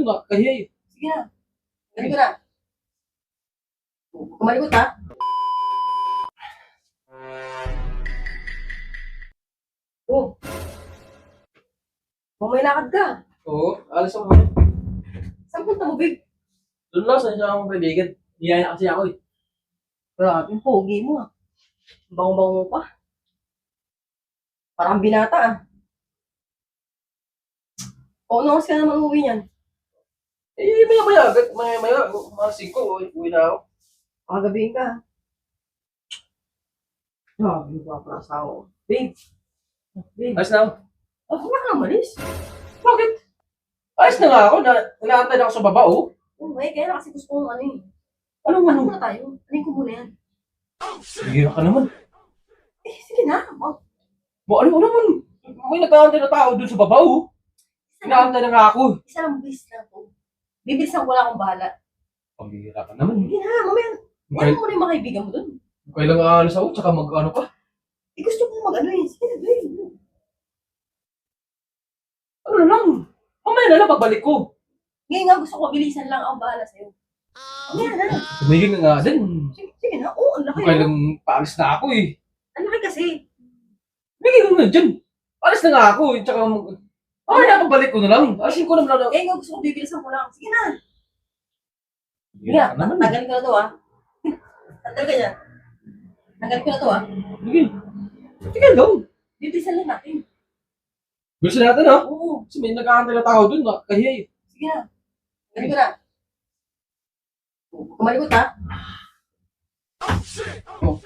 dun, nakakahiya eh. Sige na. Galing ko na. Kumalikot ha. Oh. May lakad ka. Oo, alas ako. Saan punta mo, babe? Doon lang, sa isa akong kaibigan. Niyaya kasi ako eh. Grabe, yung pogi mo ah. Bango-bango mo pa. Parang binata ah. O, ano oras ka naman uuwi niyan? Eh, maya-maya, mga 5, uwi na ako. Pakagabihin ka. Grabe, yung pa para sa ako. Babe. Babe. Ayos na ako. Oh, wala ka nang malis. Bakit? Ayos na nga ako, nag-aantay na ako sa baba oh. Oh, eh, kaya na kasi gusto kong ano eh. Anong Ano muna tayo? Anin ko muna yan. Sige ka naman. Eh, sige na. Oh, Ano naman? May nag-aantay na tao dun sa baba oh. Inaantay na nga ako. isa lang bis na to. Bibilisan ko lang akong bahala. Pambihira ka naman. Hindi na, mamaya. Ano mo na yung mga kaibigan mo dun? Kailang aalis ako, tsaka mag-ano ka. Eh, gusto ko mag-ano eh. Sige na, babe. Ano na lang? Mamaya na lang pagbalik ko. Ngayon nga gusto ko, bilisan lang ako bahala sa'yo. Mamaya na. Tumigil na nga din. Sige na. Oo, ang laki. Kailang paalis na ako eh. Ang laki kasi. Tumigil na dyan. Paalis na nga ako eh. Tsaka mamaya na pagbalik ko na lang. Alisin ko naman na. Ngayon nga gusto ko, bibilisan ko lang. Sige na. Sige Pambihira na. ka naman. Tanggalin ko na to ah. Tanggal ka dyan. Tanggalin ko na to ah. Sige. Sige lang. Bibilisan lang natin. Gusto natin ha? Oo. Kasi may nag-aantay na tao dun. Nakakahiya eh. Sige na. Tanggalin ko na. Kumalikot ha. Oh.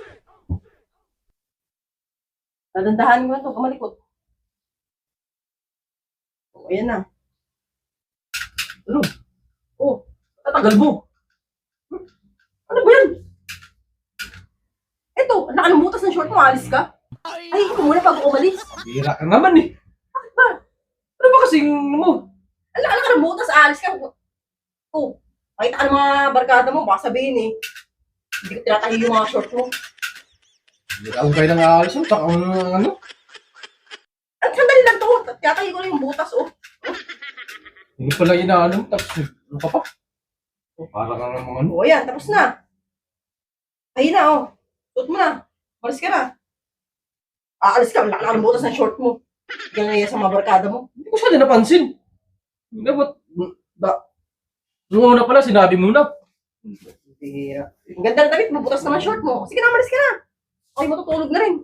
Dadandahanin mo na to. Kumalikot. Oh, ayan na. Ano? Oh. Tatagal mo. Ano ba yan? Eto, nakalimutas ng short mo, alis ka? Ay, ikaw muna bago umalis. Pambihira ka naman eh. Bakit ba? Ano ba kasing mo? Ala, nakalimutas, alis ka. Oh, makita ka ng mga barkada mo, baka sabihin eh. Hindi ko tinatahi yung mga short mo. Hindi ako kayo nang aalis mo. Tsaka ano? At sandali lang to, tinatahi ko na yung butas, oh. Hindi pala inaano. Tapos ano ka pa? Oh, para ka namang ano. Oh, ayan, tapos na. Ayun na, oh. Suot mo na. Alis ka na. Aalis ka, nakalimutas ng short mo. Ganyan sa mga barkada mo. Hindi ko siya napansin. Dapat, nung una pala, sinabi mo na. Ang ganda ng damit, mabutas naman short mo. Sige na, umalis ka na. Okay, matutulog na rin.